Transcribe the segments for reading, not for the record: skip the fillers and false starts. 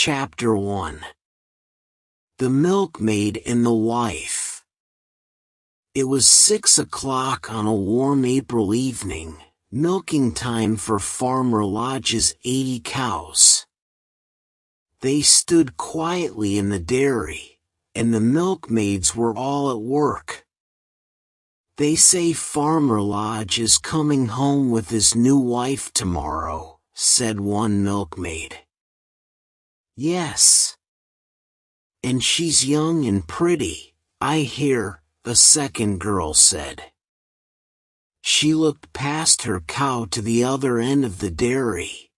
Chapter 1. The Milkmaid and the Wife. It was 6 o'clock on a warm April evening, milking time for Farmer Lodge's 80 cows. They stood quietly in the dairy, and the milkmaids were all at work. "They say Farmer Lodge is coming home with his new wife tomorrow," said one milkmaid. "Yes. And she's young and pretty, I hear," the second girl said. She looked past her cow to the other end of the dairy.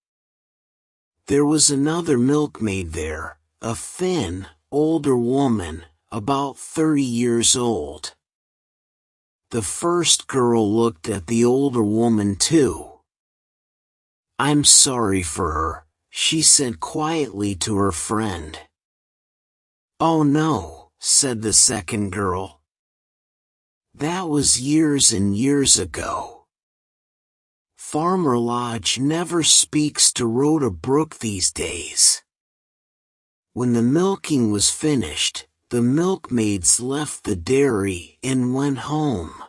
There was another milkmaid there, a thin, older woman, about 30 years old. The first girl looked at the older woman too. "I'm sorry for her," she said quietly to her friend. "Oh no," said the second girl. "That was years and years ago. Farmer Lodge never speaks to Rhoda Brook these days." When the milking was finished, the milkmaids left the dairy and went home.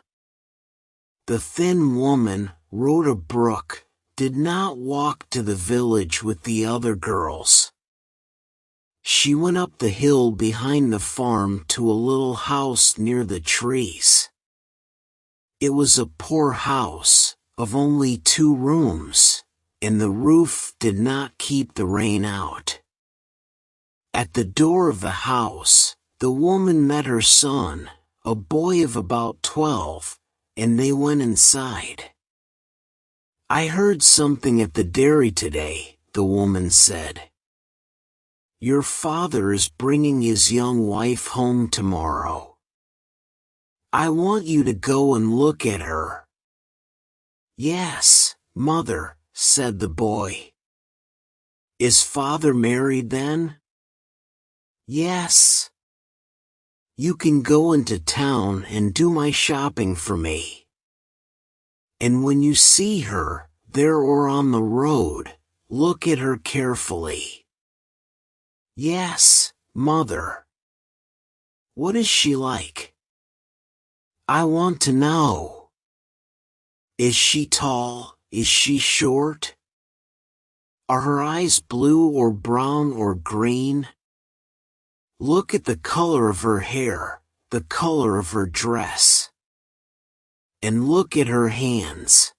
The thin woman, Rhoda Brook, did not walk to the village with the other girls. She went up the hill behind the farm to a little house near the trees. It was a poor house, of only 2 rooms, and the roof did not keep the rain out. At the door of the house, the woman met her son, a boy of about 12, and they went inside. "I heard something at the dairy today," the woman said. "Your father is bringing his young wife home tomorrow. I want you to go and look at her." "Yes, mother," said the boy. "Is father married then?" "Yes." "You can go into town and do my shopping for me. And when you see her, there or on the road, look at her carefully." "Yes, mother." "What is she like?" "I want to know. Is she tall? Is she short? Are her eyes blue or brown or green? Look at the color of her hair, the color of her dress. And look at her hands.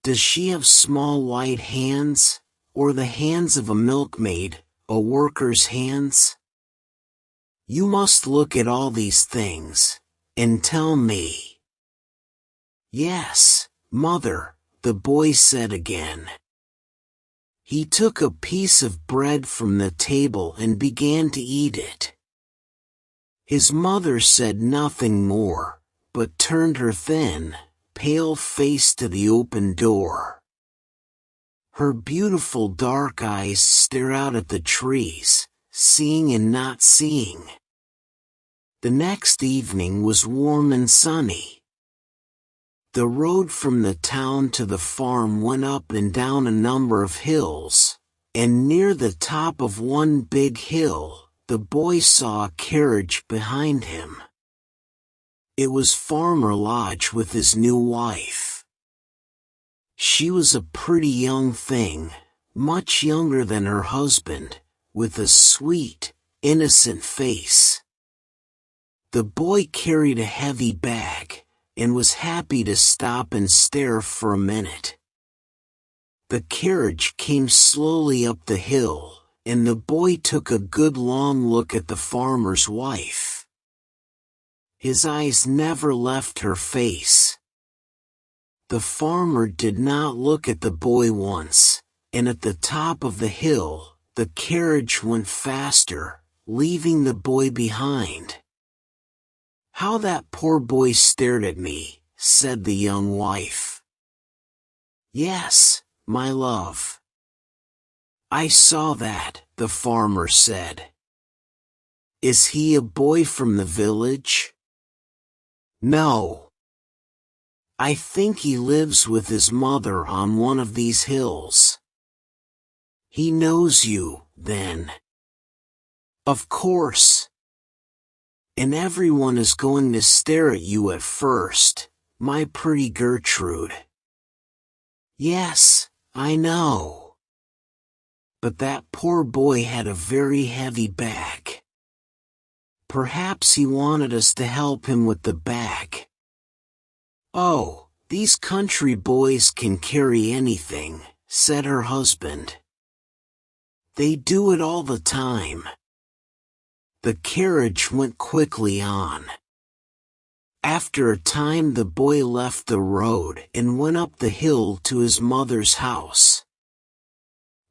Does she have small white hands, or the hands of a milkmaid, a worker's hands? You must look at all these things, and tell me." "Yes, mother," the boy said again. He took a piece of bread from the table and began to eat it. His mother said nothing more, but turned her thin, pale face to the open door. Her beautiful dark eyes stared out at the trees, seeing and not seeing. The next evening was warm and sunny. The road from the town to the farm went up and down a number of hills, and near the top of one big hill, the boy saw a carriage behind him. It was Farmer Lodge with his new wife. She was a pretty young thing, much younger than her husband, with a sweet, innocent face. The boy carried a heavy bag, and was happy to stop and stare for a minute. The carriage came slowly up the hill, and the boy took a good long look at the farmer's wife. His eyes never left her face. The farmer did not look at the boy once, and at the top of the hill, the carriage went faster, leaving the boy behind. "How that poor boy stared at me," said the young wife. "Yes, my love. I saw that," the farmer said. "Is he a boy from the village?" "No. I think he lives with his mother on one of these hills. He knows you, then. Of course. And everyone is going to stare at you at first, my pretty Gertrude. Yes, I know. But that poor boy had a very heavy bag. Perhaps he wanted us to help him with the bag. Oh, these country boys can carry anything, said her husband. They do it all the time. The carriage went quickly on. After a time the boy left the road and went up the hill to his mother's house.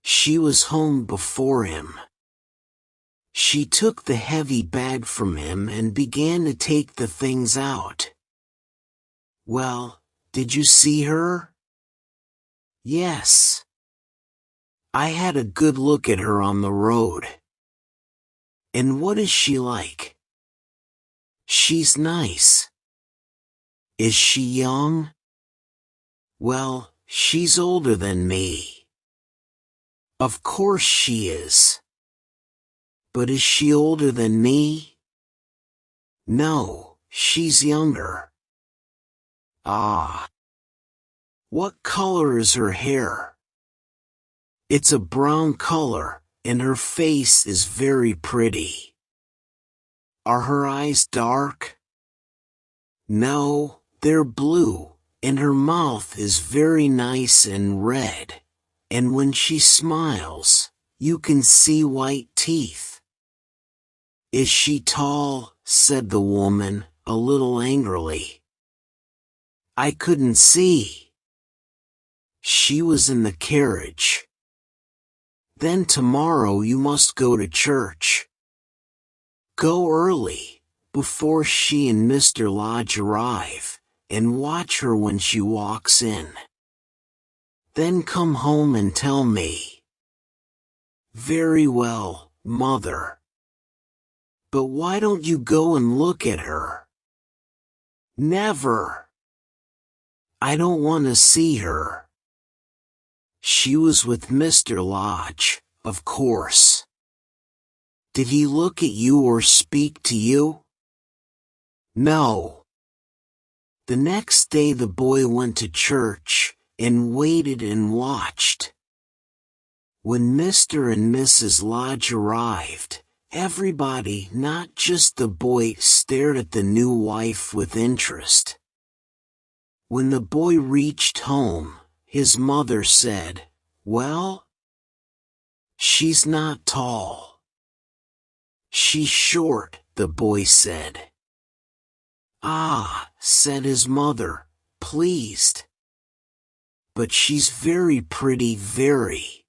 She was home before him. She took the heavy bag from him and began to take the things out. Well, did you see her? Yes. I had a good look at her on the road. And what is she like? She's nice. Is she young? Well, she's older than me. Of course she is. But is she older than me? No, she's younger. Ah. What color is her hair? It's a brown color, and her face is very pretty. Are her eyes dark? No, they're blue, and her mouth is very nice and red, and when she smiles, you can see white teeth. Is she tall? Said the woman, a little angrily. I couldn't see. She was in the carriage. Then tomorrow you must go to church. Go early, before she and Mr. Lodge arrive, and watch her when she walks in. Then come home and tell me. Very well, Mother. But why don't you go and look at her? Never. I don't want to see her. She was with Mr. Lodge, of course. Did he look at you or speak to you? No. The next day the boy went to church, and waited and watched. When Mr. and Mrs. Lodge arrived, everybody, not just the boy, stared at the new wife with interest. When the boy reached home, his mother said, Well? She's not tall. She's short, the boy said. Ah, said his mother, pleased. But she's very pretty, very.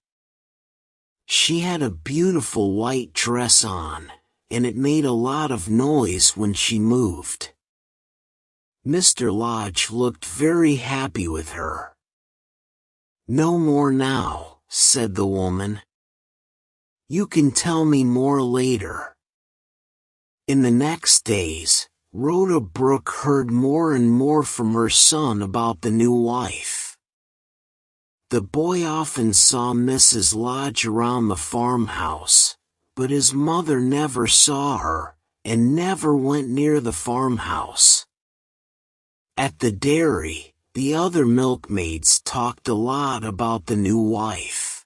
She had a beautiful white dress on, and it made a lot of noise when she moved. Mr. Lodge looked very happy with her. No more now, said the woman. You can tell me more later. In the next days, Rhoda Brooke heard more and more from her son about the new wife. The boy often saw Mrs. Lodge around the farmhouse, but his mother never saw her, and never went near the farmhouse. At the dairy, the other milkmaids talked a lot about the new wife.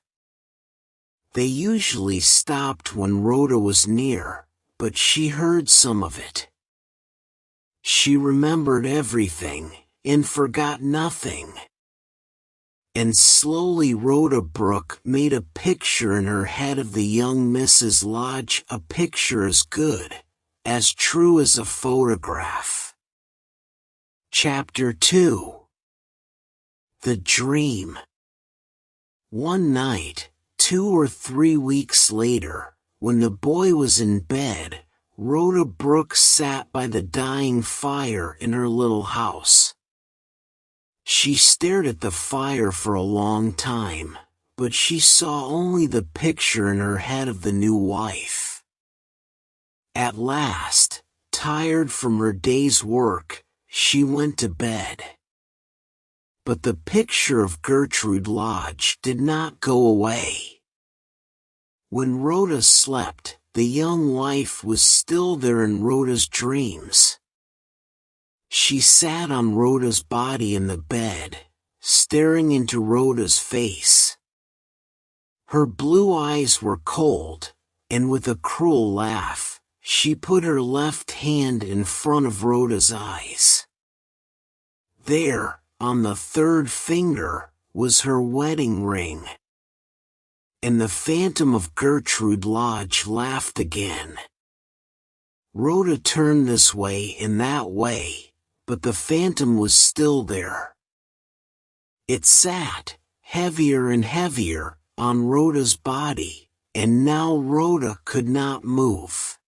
They usually stopped when Rhoda was near, but she heard some of it. She remembered everything, and forgot nothing. And slowly Rhoda Brooke made a picture in her head of the young Mrs. Lodge, a picture as good, as true as a photograph. Chapter 2. The Dream. One night, 2 or 3 weeks later, when the boy was in bed, Rhoda Brooke sat by the dying fire in her little house. She stared at the fire for a long time, but she saw only the picture in her head of the new wife. At last, tired from her day's work, she went to bed. But the picture of Gertrude Lodge did not go away. When Rhoda slept, the young wife was still there in Rhoda's dreams. She sat on Rhoda's body in the bed, staring into Rhoda's face. Her blue eyes were cold, and with a cruel laugh, she put her left hand in front of Rhoda's eyes. There, on the third finger, was her wedding ring. And the phantom of Gertrude Lodge laughed again. Rhoda turned this way and that way, but the phantom was still there. It sat, heavier and heavier, on Rhoda's body, and now Rhoda could not move.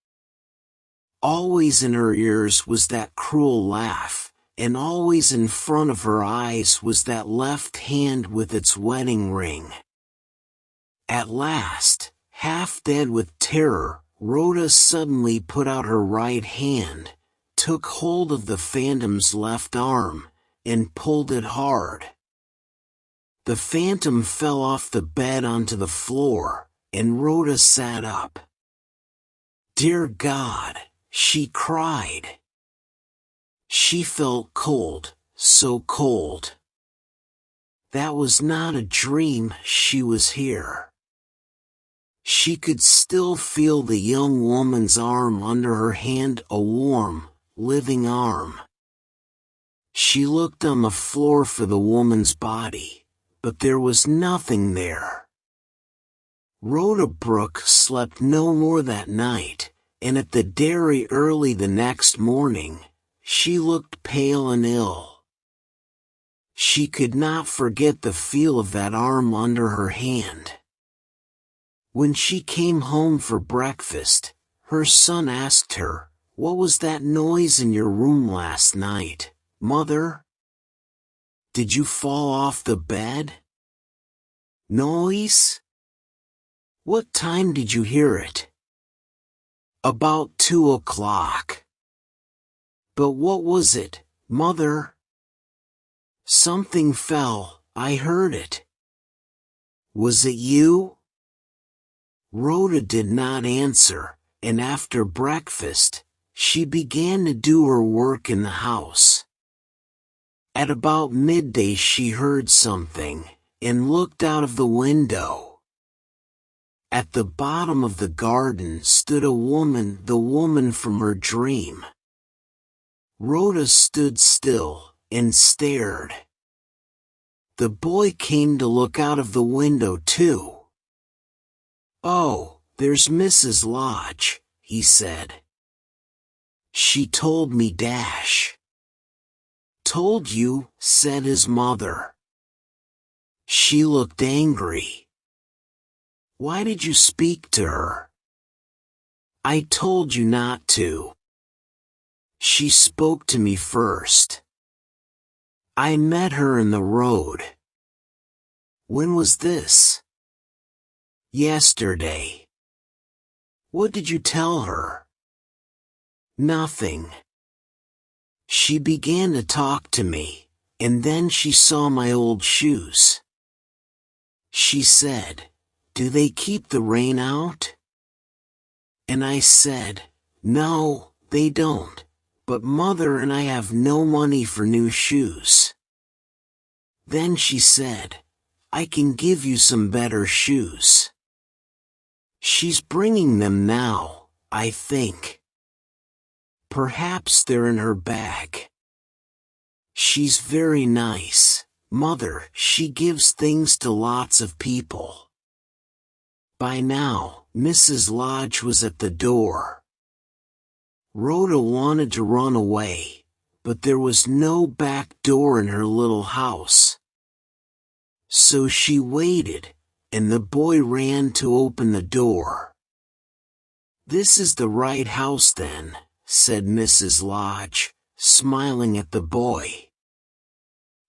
Always in her ears was that cruel laugh, and always in front of her eyes was that left hand with its wedding ring. At last, half dead with terror, Rhoda suddenly put out her right hand, took hold of the phantom's left arm, and pulled it hard. The phantom fell off the bed onto the floor, and Rhoda sat up. "Dear God," she cried. She felt cold, so cold. That was not a dream, she was here. She could still feel the young woman's arm under her hand, a warm, living arm. She looked on the floor for the woman's body, but there was nothing there. Rhoda Brooke slept no more that night, and at the dairy early the next morning, she looked pale and ill. She could not forget the feel of that arm under her hand. When she came home for breakfast, her son asked her, "What was that noise in your room last night, Mother? Did you fall off the bed?" "Noise? What time did you hear it?" "About 2 o'clock. "But what was it, Mother?" "Something fell, I heard it." "Was it you?" Rhoda did not answer, and after breakfast, she began to do her work in the house. At about midday she heard something, and looked out of the window. At the bottom of the garden stood a woman, the woman from her dream. Rhoda stood still, and stared. The boy came to look out of the window too. "Oh, there's Mrs. Lodge," he said. "She told me dash." "Told you," said his mother. She looked angry. "Why did you speak to her?" "I told you not to." "She spoke to me first. I met her in the road." "When was this?" "Yesterday." "What did you tell her?" "Nothing. She began to talk to me, and then she saw my old shoes. She said, 'Do they keep the rain out?' And I said, 'No, they don't, but Mother and I have no money for new shoes.' Then she said, 'I can give you some better shoes.' She's bringing them now, I think. Perhaps they're in her bag. She's very nice, Mother. She gives things to lots of people." By now, Mrs. Lodge was at the door. Rhoda wanted to run away, but there was no back door in her little house. So she waited, and the boy ran to open the door. "This is the right house then," said Mrs. Lodge, smiling at the boy.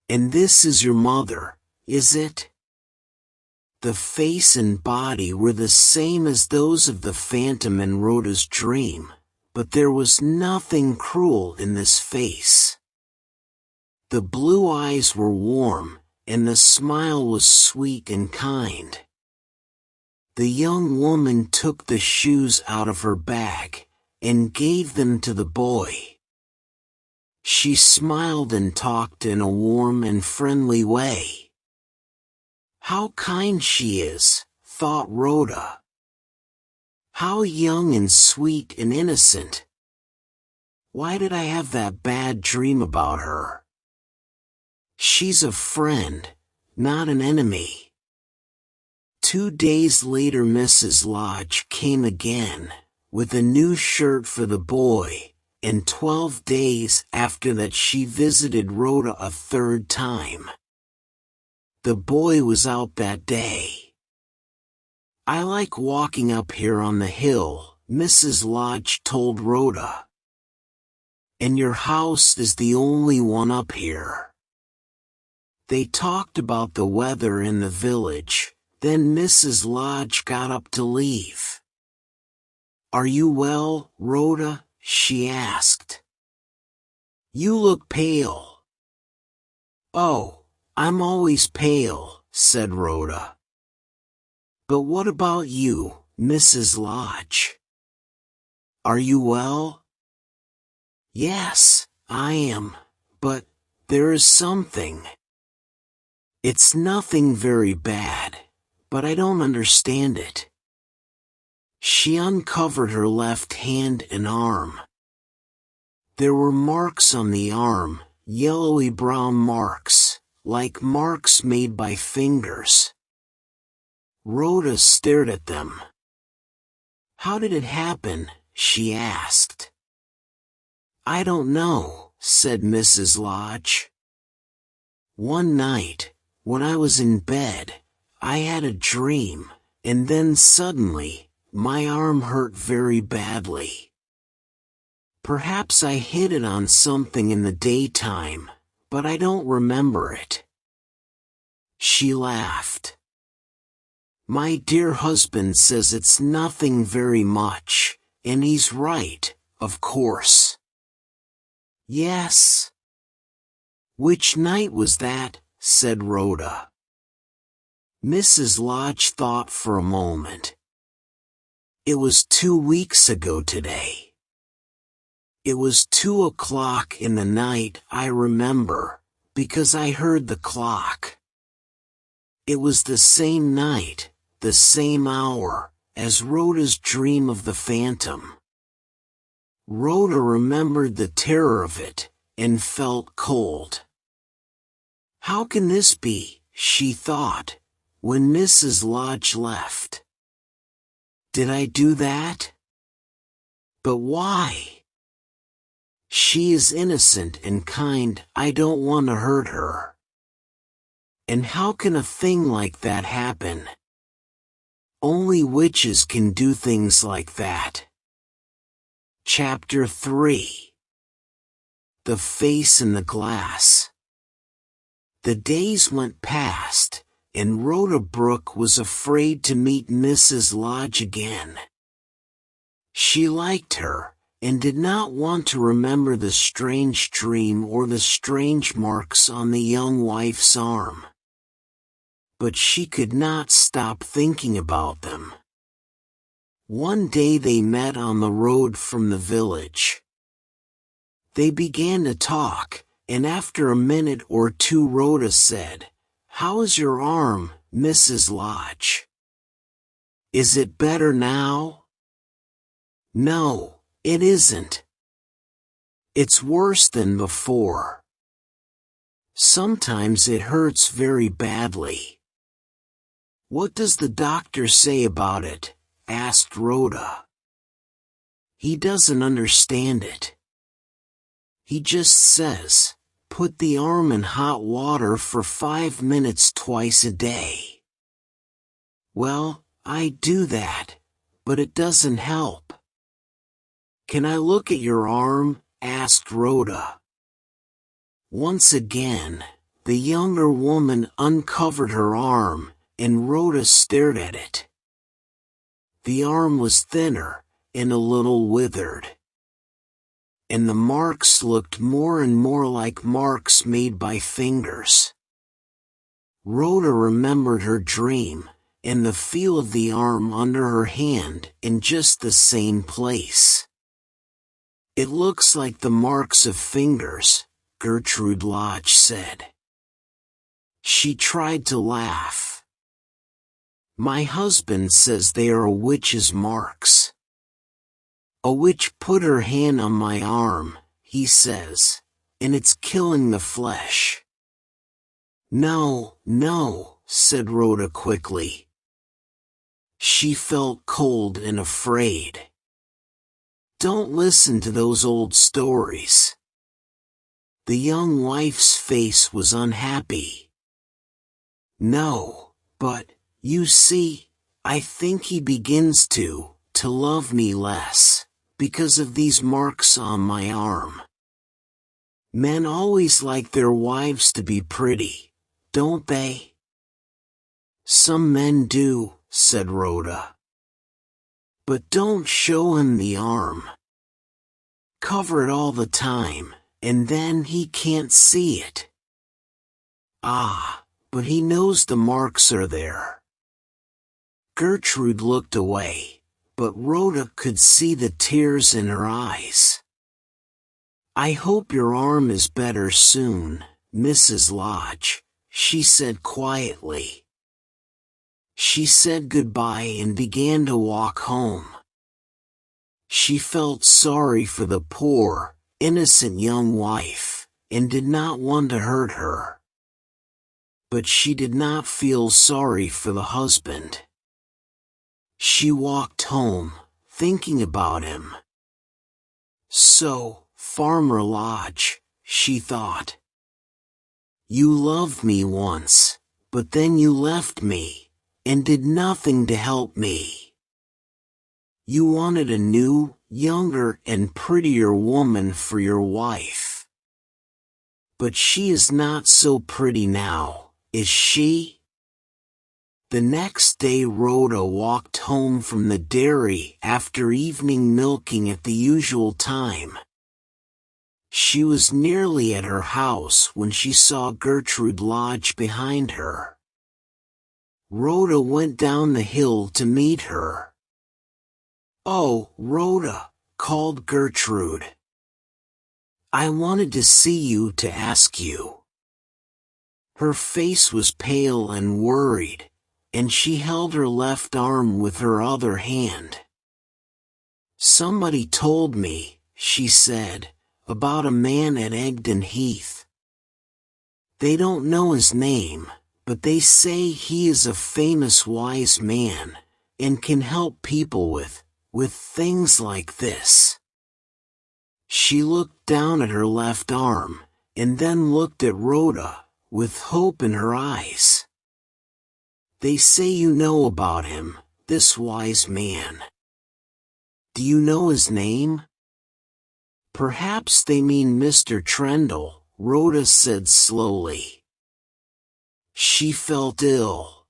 "And this is your mother, is it?" The face and body were the same as those of the phantom in Rhoda's dream, but there was nothing cruel in this face. The blue eyes were warm, and the smile was sweet and kind. The young woman took the shoes out of her bag and gave them to the boy. She smiled and talked in a warm and friendly way. How kind she is, thought Rhoda. How young and sweet and innocent. Why did I have that bad dream about her? She's a friend, not an enemy. 2 days later Mrs. Lodge came again, with a new shirt for the boy, and 12 days after that she visited Rhoda a third time. The boy was out that day. I like walking up here on the hill, Mrs. Lodge told Rhoda. And your house is the only one up here. They talked about the weather in the village, then Mrs. Lodge got up to leave. Are you well, Rhoda? She asked. You look pale. Oh, I'm always pale, said Rhoda. But what about you, Mrs. Lodge? Are you well? Yes, I am, but there is something. It's nothing very bad, but I don't understand it. She uncovered her left hand and arm. There were marks on the arm, yellowy-brown marks, like marks made by fingers. Rhoda stared at them. How did it happen? She asked. I don't know, said Mrs. Lodge. One night, when I was in bed, I had a dream, and then suddenly, my arm hurt very badly. Perhaps I hit it on something in the daytime, but I don't remember it. She laughed. My dear husband says it's nothing very much, and he's right, of course. Yes. Which night was that? Said Rhoda. Mrs. Lodge thought for a moment. It was 2 weeks ago today. It was 2 o'clock in the night, I remember, because I heard the clock. It was the same night, the same hour, as Rhoda's dream of the phantom. Rhoda remembered the terror of it, and felt cold. How can this be, she thought, when Mrs. Lodge left? Did I do that? But why? She is innocent and kind, I don't want to hurt her. And how can a thing like that happen? Only witches can do things like that. Chapter 3. The Face in the Glass. The days went past, and Rhoda Brooke was afraid to meet Mrs. Lodge again. She liked her, and did not want to remember the strange dream or the strange marks on the young wife's arm. But she could not stop thinking about them. One day they met on the road from the village. They began to talk, and after a minute or two Rhoda said, How is your arm, Mrs. Lodge? Is it better now? No, it isn't. It's worse than before. Sometimes it hurts very badly. What does the doctor say about it? Asked Rhoda. He doesn't understand it. He just says, put the arm in hot water for 5 minutes twice a day. Well, I do that, but it doesn't help. Can I look at your arm? Asked Rhoda. Once again, the younger woman uncovered her arm, and Rhoda stared at it. The arm was thinner, and a little withered. And the marks looked more and more like marks made by fingers. Rhoda remembered her dream, and the feel of the arm under her hand in just the same place. "It looks like the marks of fingers," Gertrude Lodge said. She tried to laugh. "My husband says they are a witch's marks. A witch put her hand on my arm, he says, and it's killing the flesh." "No, no," said Rhoda quickly. She felt cold and afraid. "Don't listen to those old stories." The young wife's face was unhappy. "No, but, you see, I think he begins to love me less, because of these marks on my arm. Men always like their wives to be pretty, don't they?" "Some men do," said Rhoda. "But don't show him the arm. Cover it all the time, and then he can't see it." "Ah, but he knows the marks are there." Gertrude looked away, but Rhoda could see the tears in her eyes. "I hope your arm is better soon, Mrs. Lodge," she said quietly. She said goodbye and began to walk home. She felt sorry for the poor, innocent young wife, and did not want to hurt her. But she did not feel sorry for the husband. She walked home, thinking about him. "So, Farmer Lodge," she thought. "You loved me once, but then you left me, and did nothing to help me. You wanted a new, younger and prettier woman for your wife. But she is not so pretty now, is she?" The next day Rhoda walked home from the dairy after evening milking at the usual time. She was nearly at her house when she saw Gertrude Lodge behind her. Rhoda went down the hill to meet her. "Oh, Rhoda," called Gertrude. "I wanted to see you to ask you." Her face was pale and worried, and she held her left arm with her other hand. "Somebody told me," she said, "about a man at Egdon Heath. They don't know his name, but they say he is a famous wise man, and can help people with things like this." She looked down at her left arm, and then looked at Rhoda, with hope in her eyes. "They say you know about him, this wise man. Do you know his name?" "Perhaps they mean Mr. Trendle," Rhoda said slowly. She felt ill.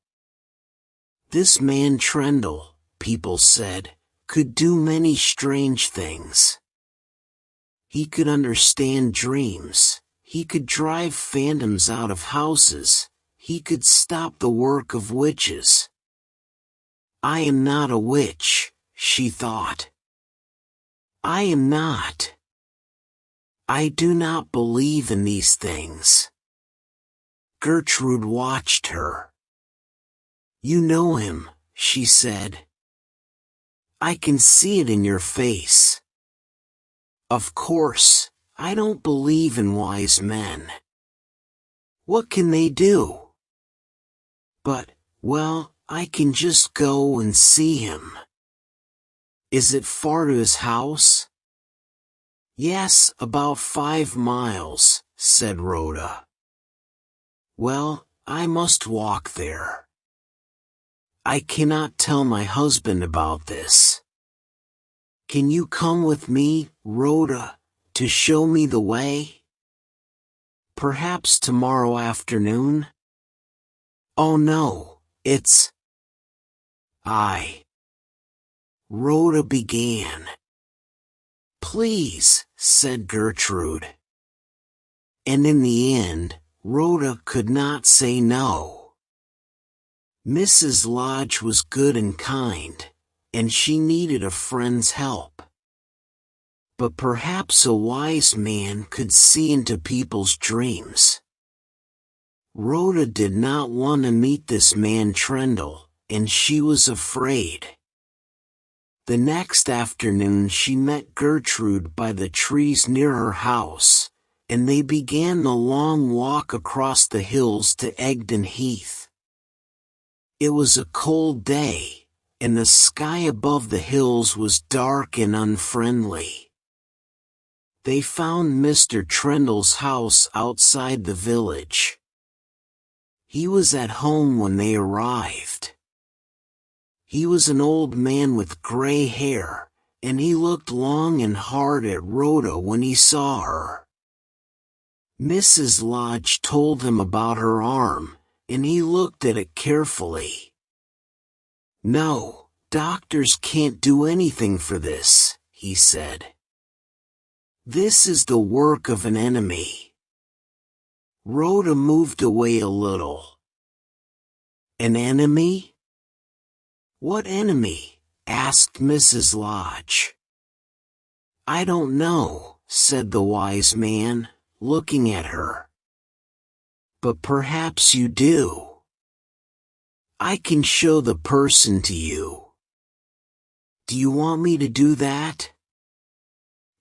This man Trendle, people said, could do many strange things. He could understand dreams, he could drive phantoms out of houses, he could stop the work of witches. "I am not a witch," she thought. "I am not. I do not believe in these things." Gertrude watched her. "You know him," she said. "I can see it in your face." "Of course, I don't believe in wise men. What can they do?" "But, well, I can just go and see him." "Is it far to his house?" "Yes, about 5 miles, said Rhoda. "Well, I must walk there. I cannot tell my husband about this. Can you come with me, Rhoda, to show me the way? Perhaps tomorrow afternoon?" "Oh no, it's..." Rhoda began. "Please," said Gertrude. And in the end, Rhoda could not say no. Mrs. Lodge was good and kind, and she needed a friend's help. But perhaps a wise man could see into people's dreams. Rhoda did not want to meet this man Trendle, and she was afraid. The next afternoon she met Gertrude by the trees near her house, and they began the long walk across the hills to Egdon Heath. It was a cold day, and the sky above the hills was dark and unfriendly. They found Mr. Trendle's house outside the village. He was at home when they arrived. He was an old man with gray hair, and he looked long and hard at Rhoda when he saw her. Mrs. Lodge told him about her arm, and he looked at it carefully. "No, doctors can't do anything for this," he said. "This is the work of an enemy." Rhoda moved away a little. "An enemy? What enemy?" asked Mrs. Lodge. "I don't know," said the wise man, looking at her. "But perhaps you do. I can show the person to you. Do you want me to do that?"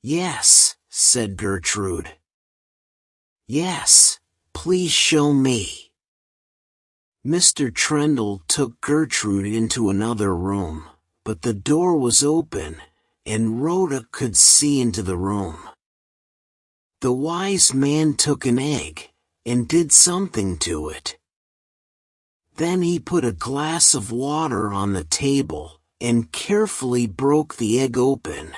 "Yes," said Gertrude. "Yes, please show me." Mr. Trendle took Gertrude into another room, but the door was open, and Rhoda could see into the room. The wise man took an egg, and did something to it. Then he put a glass of water on the table, and carefully broke the egg open.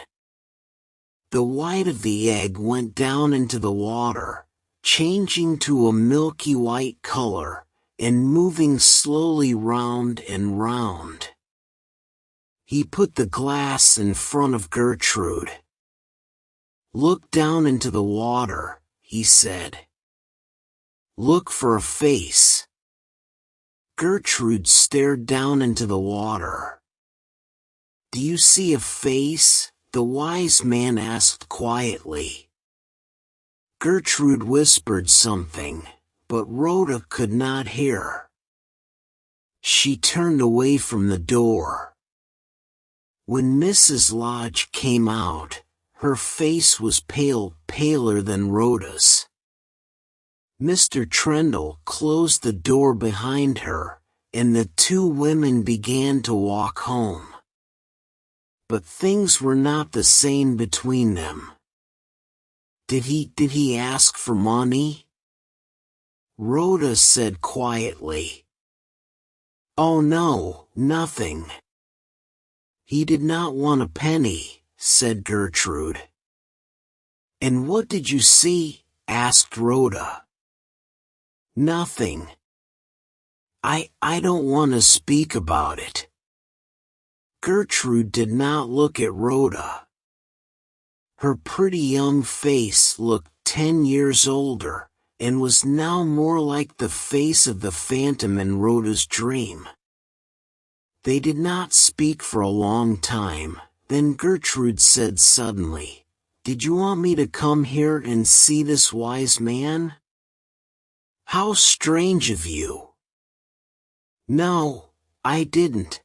The white of the egg went down into the water, changing to a milky white color, and moving slowly round and round. He put the glass in front of Gertrude. "Look down into the water," he said. "Look for a face." Gertrude stared down into the water. "Do you see a face?" the wise man asked quietly. Gertrude whispered something, but Rhoda could not hear. She turned away from the door. When Mrs. Lodge came out, her face was paler than Rhoda's. Mr. Trendle closed the door behind her, and the two women began to walk home. But things were not the same between them. Did he ask for money?" Rhoda said quietly. "Oh no, nothing." "He did not want a penny," said Gertrude. "And what did you see?" asked Rhoda. "Nothing. I don't want to speak about it." Gertrude did not look at Rhoda. Her pretty young face looked 10 years older, and was now more like the face of the phantom in Rhoda's dream. They did not speak for a long time, then Gertrude said suddenly, "Did you want me to come here and see this wise man?" "How strange of you." "No, I didn't.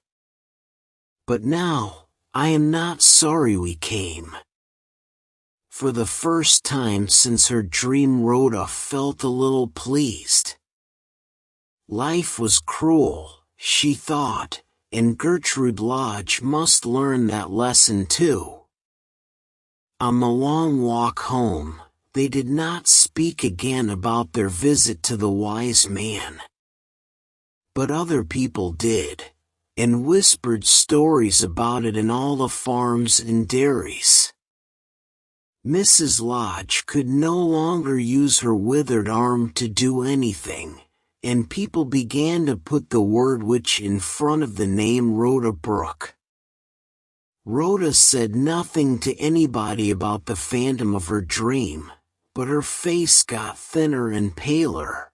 But now, I am not sorry we came." For the first time since her dream, Rhoda felt a little pleased. Life was cruel, she thought, and Gertrude Lodge must learn that lesson too. On the long walk home, they did not speak again about their visit to the wise man. But other people did, and whispered stories about it in all the farms and dairies. Mrs. Lodge could no longer use her withered arm to do anything, and people began to put the word witch in front of the name Rhoda Brooke. Rhoda said nothing to anybody about the phantom of her dream, but her face got thinner and paler.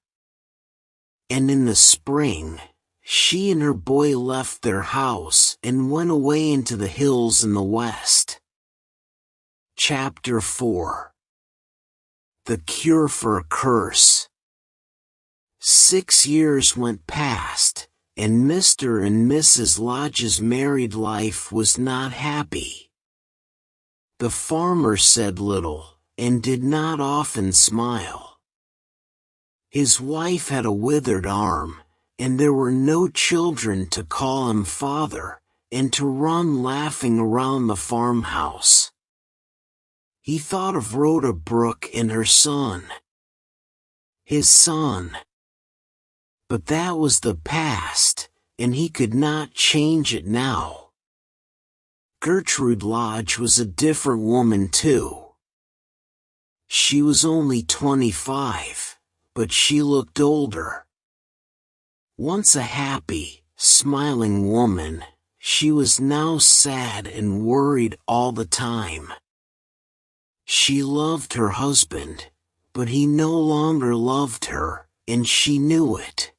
And in the spring, she and her boy left their house and went away into the hills in the west. Chapter 4. The Cure for a Curse. 6 years went past, and Mr. and Mrs. Lodge's married life was not happy. The farmer said little, and did not often smile. His wife had a withered arm, and there were no children to call him father, and to run laughing around the farmhouse. He thought of Rhoda Brooke and her son. His son. But that was the past, and he could not change it now. Gertrude Lodge was a different woman too. She was only 25, but she looked older. Once a happy, smiling woman, she was now sad and worried all the time. She loved her husband, but he no longer loved her, and she knew it.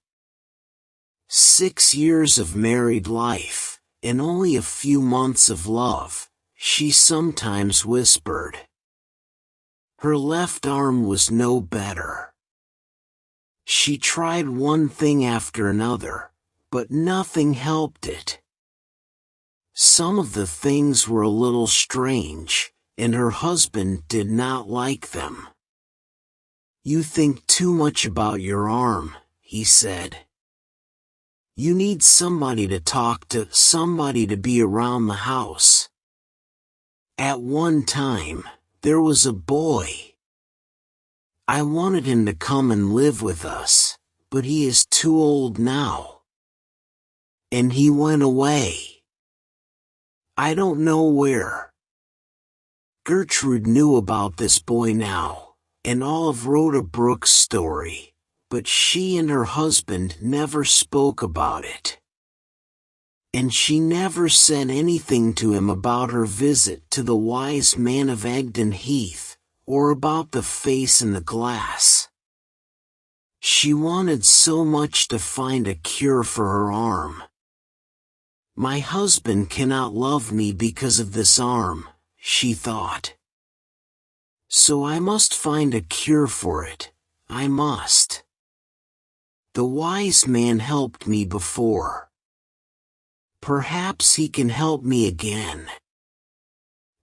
6 years of married life, and only a few months of love, she sometimes whispered. Her left arm was no better. She tried one thing after another, but nothing helped it. Some of the things were a little strange, and her husband did not like them. You think too much about your arm, he said. You need somebody to talk to, somebody to be around the house. At one time, there was a boy. I wanted him to come and live with us, but he is too old now. And he went away. I don't know where. Gertrude knew about this boy now, and all of Rhoda Brooke's story, but she and her husband never spoke about it. And she never said anything to him about her visit to the wise man of Egdon Heath, or about the face in the glass. She wanted so much to find a cure for her arm. My husband cannot love me because of this arm, she thought. So I must find a cure for it, I must. The wise man helped me before. Perhaps he can help me again.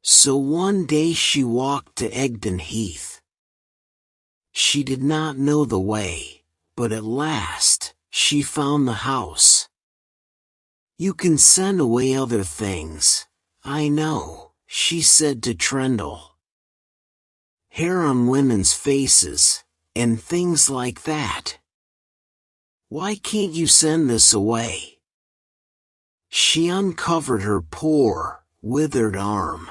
So one day she walked to Egdon Heath. She did not know the way, but at last, she found the house. You can send away other things, I know, she said to Trendle. Hair on women's faces, and things like that. Why can't you send this away? She uncovered her poor, withered arm.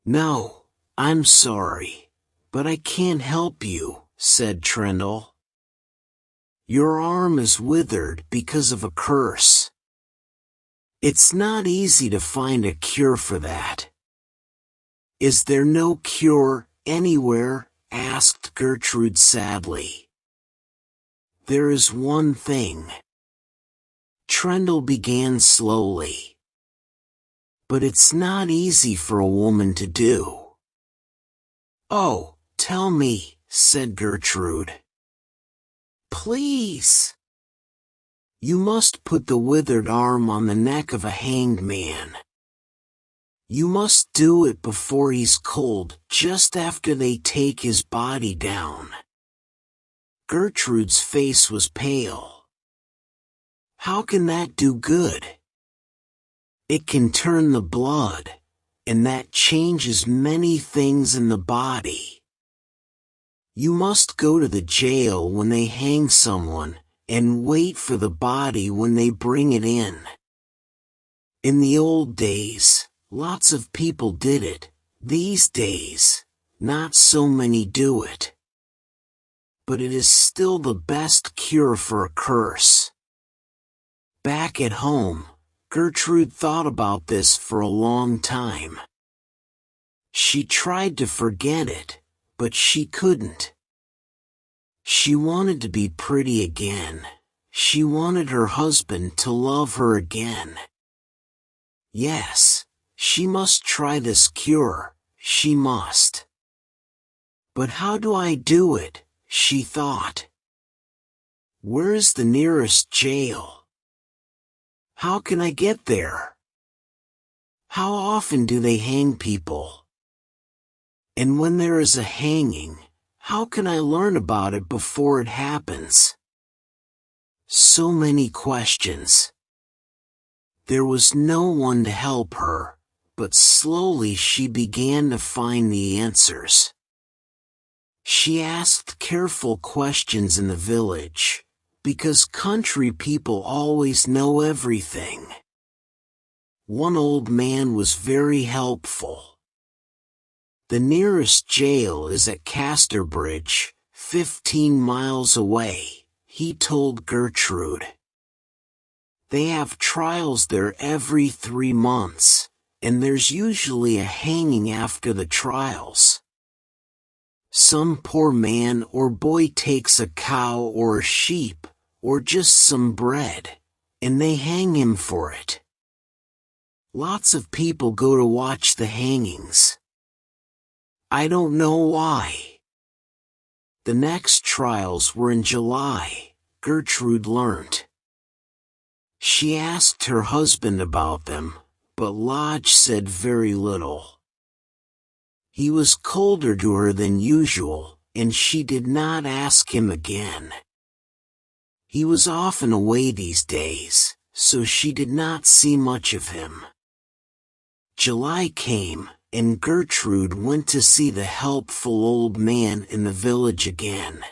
No, I'm sorry, but I can't help you, said Trendle. Your arm is withered because of a curse. It's not easy to find a cure for that. Is there no cure anywhere? Asked Gertrude sadly. There is one thing. Trendle began slowly. But it's not easy for a woman to do. Oh, tell me, said Gertrude. Please. You must put the withered arm on the neck of a hanged man. You must do it before he's cold, just after they take his body down. Gertrude's face was pale. How can that do good? It can turn the blood, and that changes many things in the body. You must go to the jail when they hang someone, and wait for the body when they bring it in. In the old days, lots of people did it. These days, not so many do it. But it is still the best cure for a curse. Back at home, Gertrude thought about this for a long time. She tried to forget it, but she couldn't. She wanted to be pretty again. She wanted her husband to love her again. Yes, she must try this cure, she must. But how do I do it, she thought. Where is the nearest jail? How can I get there? How often do they hang people? And when there is a hanging, how can I learn about it before it happens? So many questions. There was no one to help her, but slowly she began to find the answers. She asked careful questions in the village, because country people always know everything. One old man was very helpful. The nearest jail is at Casterbridge, 15 miles away, he told Gertrude. They have trials there every 3 months, and there's usually a hanging after the trials. Some poor man or boy takes a cow or a sheep, or just some bread, and they hang him for it. Lots of people go to watch the hangings. I don't know why. The next trials were in July, Gertrude learned. She asked her husband about them, but Lodge said very little. He was colder to her than usual, and she did not ask him again. He was often away these days, so she did not see much of him. July came, and Gertrude went to see the helpful old man in the village again.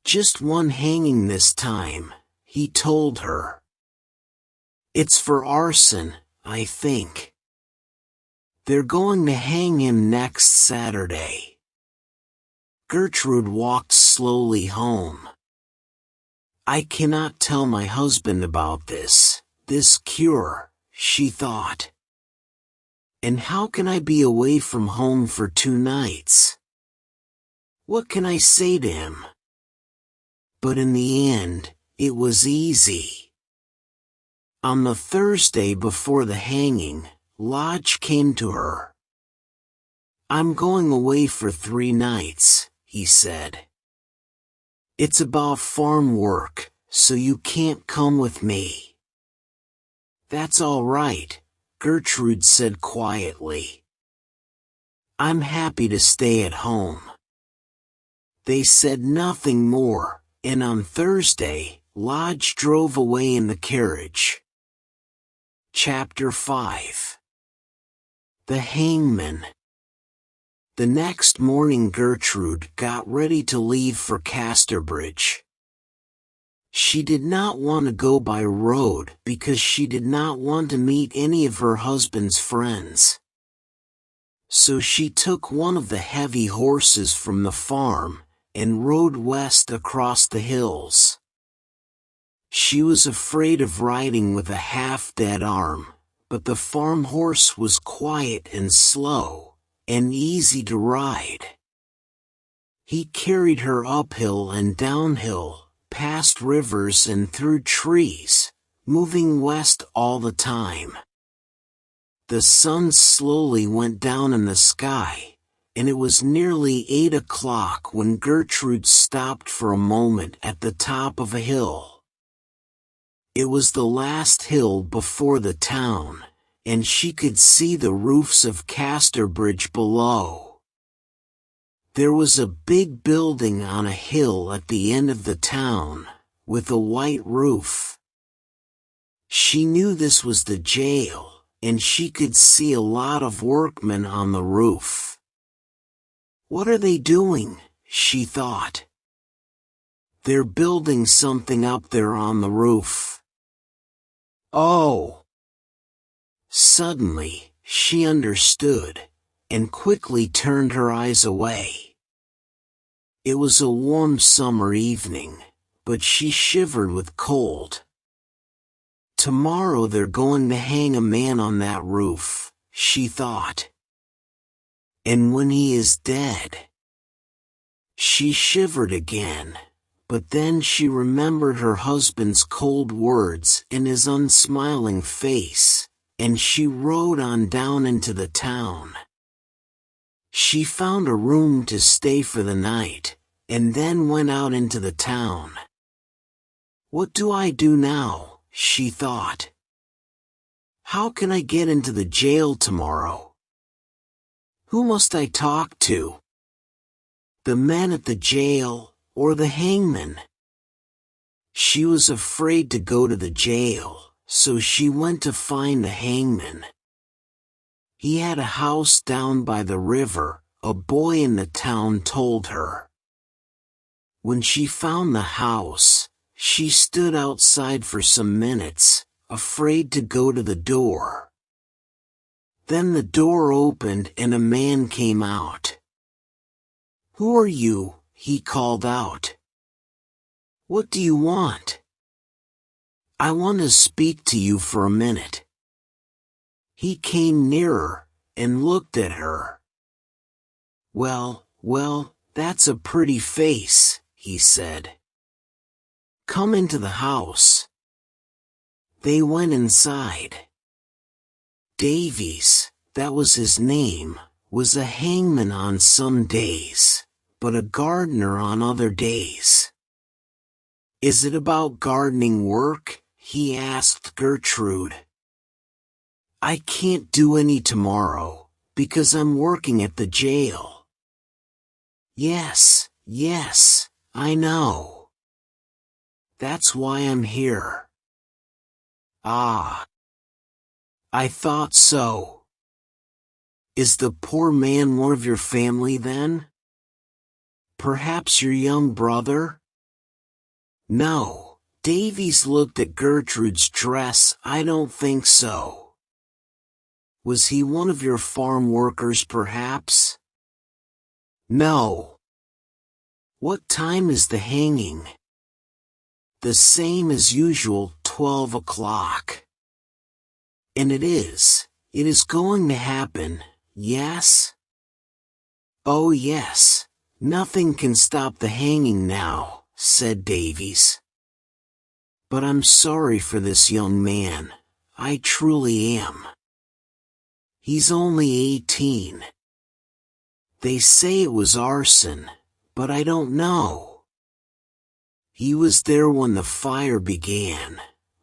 Just one hanging this time, he told her. It's for arson, I think. They're going to hang him next Saturday. Gertrude walked slowly home. I cannot tell my husband about this cure, she thought. And how can I be away from home for 2 nights? What can I say to him? But in the end, it was easy. On the Thursday before the hanging, Lodge came to her. I'm going away for 3 nights, he said. It's about farm work, so you can't come with me. That's all right, Gertrude said quietly. I'm happy to stay at home. They said nothing more, and on Thursday, Lodge drove away in the carriage. Chapter 5. The Hangman. The next morning Gertrude got ready to leave for Casterbridge. She did not want to go by road because she did not want to meet any of her husband's friends. So she took one of the heavy horses from the farm and rode west across the hills. She was afraid of riding with a half-dead arm, but the farm horse was quiet and slow, and easy to ride. He carried her uphill and downhill, past rivers and through trees, moving west all the time. The sun slowly went down in the sky, and it was nearly 8 o'clock when Gertrude stopped for a moment at the top of a hill. It was the last hill before the town, and she could see the roofs of Casterbridge below. There was a big building on a hill at the end of the town, with a white roof. She knew this was the jail, and she could see a lot of workmen on the roof. What are they doing? She thought. They're building something up there on the roof. Oh! Suddenly, she understood, and quickly turned her eyes away. It was a warm summer evening, but she shivered with cold. Tomorrow they're going to hang a man on that roof, she thought. And when he is dead. She shivered again, But then she remembered her husband's cold words and his unsmiling face, and she rode on down into the town. She found a room to stay for the night, and then went out into the town. What do I do now? She thought. How can I get into the jail tomorrow? Who must I talk to? The men at the jail, or the hangman? She was afraid to go to the jail, so she went to find the hangman. He had a house down by the river, a boy in the town told her. When she found the house, she stood outside for some minutes, afraid to go to the door. Then the door opened and a man came out. "Who are you?" he called out. "What do you want?" "I want to speak to you for a minute." He came nearer and looked at her. Well, that's a pretty face," he said. "Come into the house." They went inside. Davies, that was his name, was a hangman on some days, but a gardener on other days. "Is it about gardening work?" he asked Gertrude. "I can't do any tomorrow, because I'm working at the jail." Yes, I know. That's why I'm here." "Ah. I thought so. Is the poor man one of your family then? Perhaps your young brother?" "No." Davies looked at Gertrude's dress. "I don't think so." "Was he one of your farm workers perhaps?" "No." "What time is the hanging?" "The same as usual, 12 o'clock. "And it is going to happen, yes?" "Oh yes. Nothing can stop the hanging now," said Davies. "But I'm sorry for this young man. I truly am. He's only 18. They say it was arson, but I don't know. He was there when the fire began,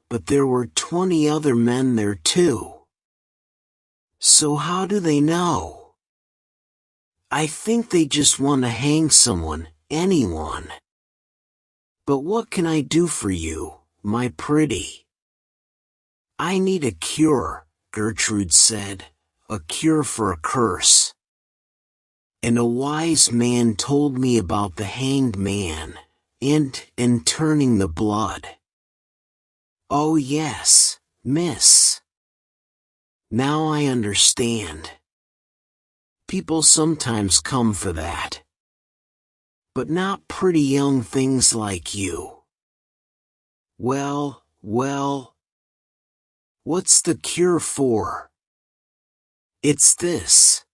but there were 20 other men there too. So how do they know? I think they just want to hang someone, anyone. But what can I do for you, my pretty?" "I need a cure," Gertrude said. "A cure for a curse. And a wise man told me about the hanged man, and turning the blood." "Oh yes, miss. Now I understand. People sometimes come for that. But not pretty young things like you." Well, what's the cure for?" "It's this."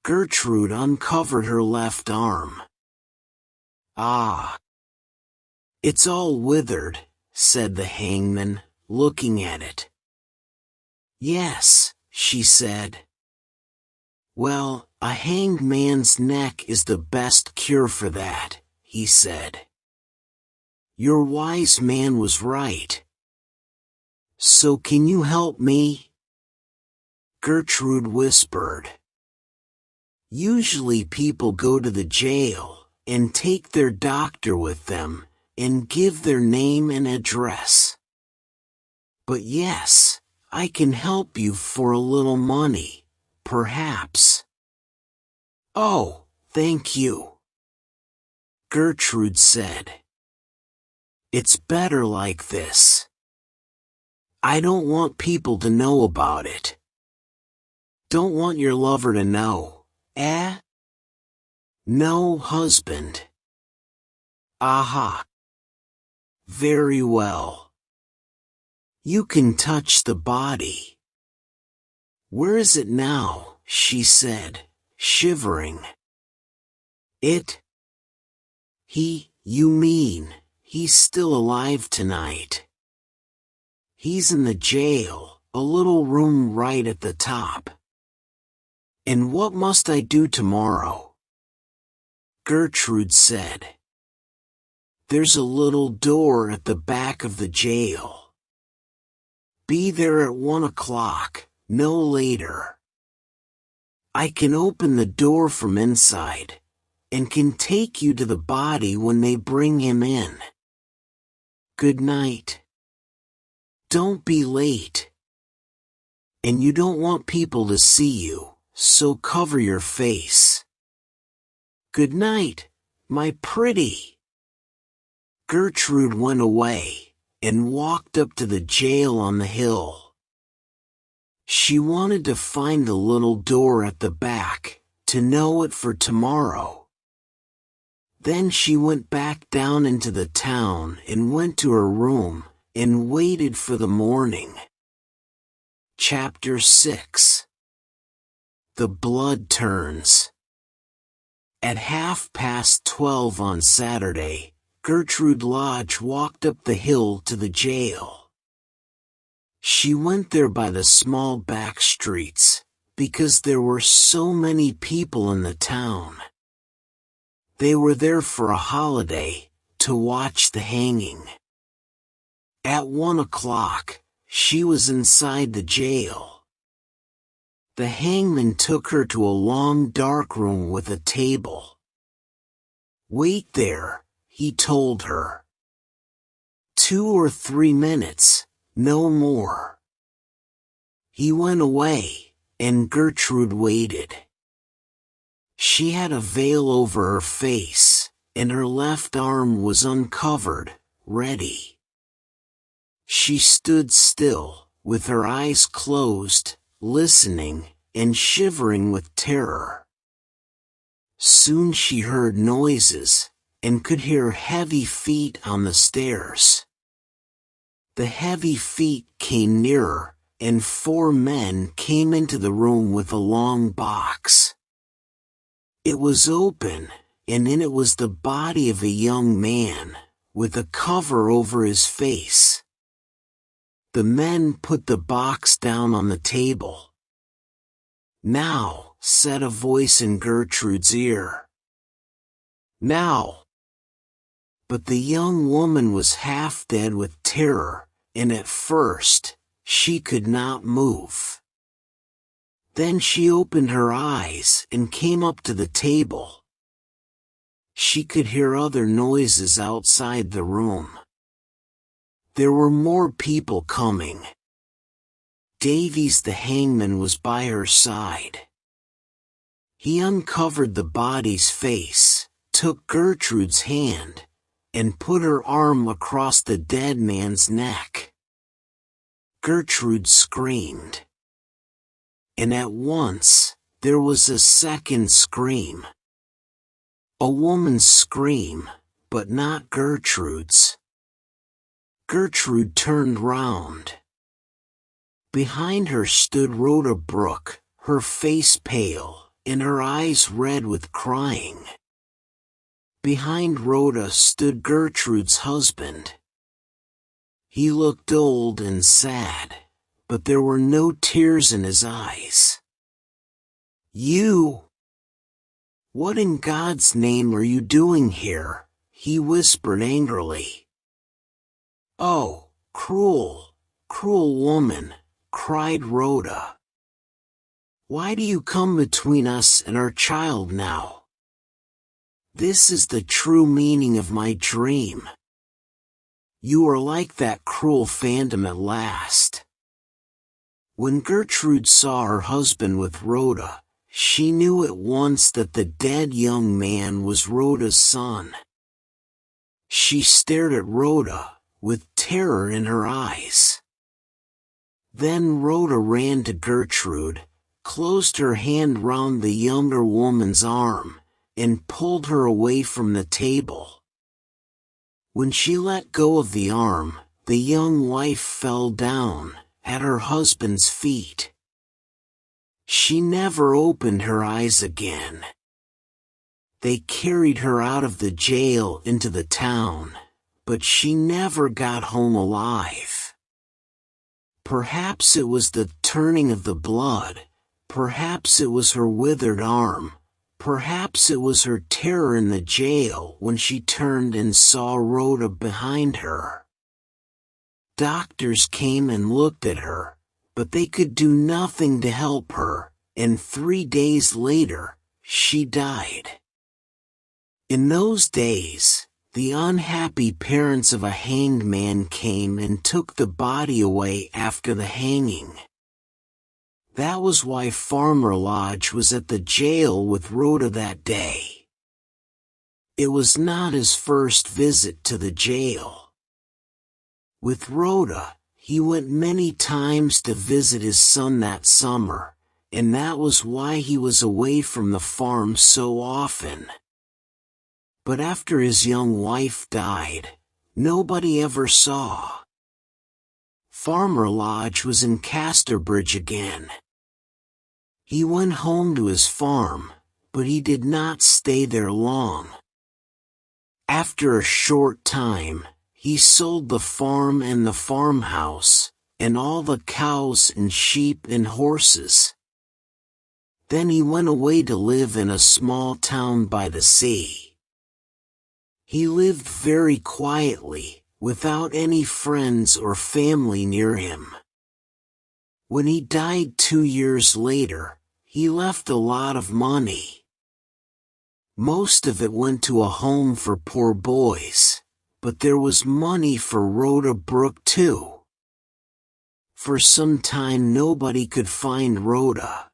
Gertrude uncovered her left arm. "Ah. It's all withered," said the hangman, looking at it. "Yes," she said. "Well, a hanged man's neck is the best cure for that," he said. "Your wise man was right. So can you help me?" Gertrude whispered. "Usually people go to the jail, and take their doctor with them, and give their name and address. But yes, I can help you for a little money, perhaps." "Oh, thank you," Gertrude said. "It's better like this. I don't want people to know about it." "Don't want your lover to know, eh?" "No, husband." "Aha. Very well. You can touch the body." "Where is it now?" she said, shivering. You mean, he's still alive tonight? He's in the jail, a little room right at the top. And what must I do tomorrow? Gertrude said. There's a little door at the back of the jail. Be there at 1 o'clock, no later. I can open the door from inside, and can take you to the body when they bring him in. Good night. Don't be late. And you don't want people to see you, so cover your face. Good night, my pretty. Gertrude went away, and walked up to the jail on the hill. She wanted to find the little door at the back, to know it for tomorrow. Then she went back down into the town and went to her room, and waited for the morning. Chapter 6. The Blood Turns. At 12:30 on Saturday, Gertrude Lodge walked up the hill to the jail. She went there by the small back streets, because there were so many people in the town. They were there for a holiday, to watch the hanging. At 1 o'clock, she was inside the jail. The hangman took her to a long dark room with a table. Wait there, he told her. 2 or 3 minutes, no more. He went away, and Gertrude waited. She had a veil over her face, and her left arm was uncovered, ready. She stood still, with her eyes closed, listening, and shivering with terror. Soon she heard noises, and could hear heavy feet on the stairs. The heavy feet came nearer, and 4 men came into the room with a long box. It was open, and in it was the body of a young man, with a cover over his face. The men put the box down on the table. Now, said a voice in Gertrude's ear. Now. But the young woman was half dead with terror, and at first, she could not move. Then she opened her eyes and came up to the table. She could hear other noises outside the room. There were more people coming. Davies the hangman was by her side. He uncovered the body's face, took Gertrude's hand, and put her arm across the dead man's neck. Gertrude screamed. And at once, there was a second scream. A woman's scream, but not Gertrude's. Gertrude turned round. Behind her stood Rhoda Brooke, her face pale, and her eyes red with crying. Behind Rhoda stood Gertrude's husband. He looked old and sad, but there were no tears in his eyes. You! What in God's name are you doing here? He whispered angrily. Oh, cruel, cruel woman, cried Rhoda. Why do you come between us and our child now? This is the true meaning of my dream. You are like that cruel phantom at last. When Gertrude saw her husband with Rhoda, she knew at once that the dead young man was Rhoda's son. She stared at Rhoda, with terror in her eyes. Then Rhoda ran to Gertrude, closed her hand round the younger woman's arm, and pulled her away from the table. When she let go of the arm, the young wife fell down, at her husband's feet. She never opened her eyes again. They carried her out of the jail into the town, but she never got home alive. Perhaps it was the turning of the blood, perhaps it was her withered arm, perhaps it was her terror in the jail when she turned and saw Rhoda behind her. Doctors came and looked at her, but they could do nothing to help her, and 3 days later, she died. In those days, the unhappy parents of a hanged man came and took the body away after the hanging. That was why Farmer Lodge was at the jail with Rhoda that day. It was not his first visit to the jail. With Rhoda, he went many times to visit his son that summer, and that was why he was away from the farm so often. But after his young wife died, nobody ever saw. Farmer Lodge was in Casterbridge again. He went home to his farm, but he did not stay there long. After a short time, he sold the farm and the farmhouse, and all the cows and sheep and horses. Then he went away to live in a small town by the sea. He lived very quietly, without any friends or family near him. When he died 2 years later, he left a lot of money. Most of it went to a home for poor boys, but there was money for Rhoda Brooke too. For some time nobody could find Rhoda.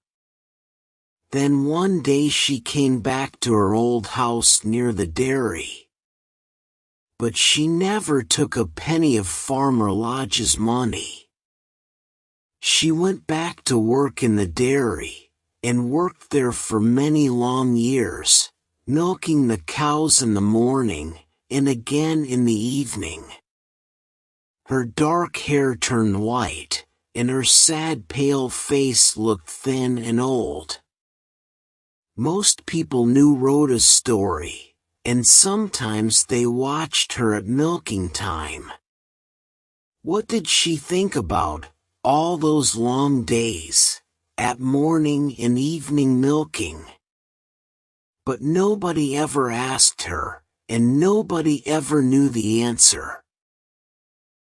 Then one day she came back to her old house near the dairy. But she never took a penny of Farmer Lodge's money. She went back to work in the dairy, and worked there for many long years, milking the cows in the morning, and again in the evening. Her dark hair turned white, and her sad pale face looked thin and old. Most people knew Rhoda's story, and sometimes they watched her at milking time. What did she think about all those long days, at morning and evening milking? But nobody ever asked her, and nobody ever knew the answer.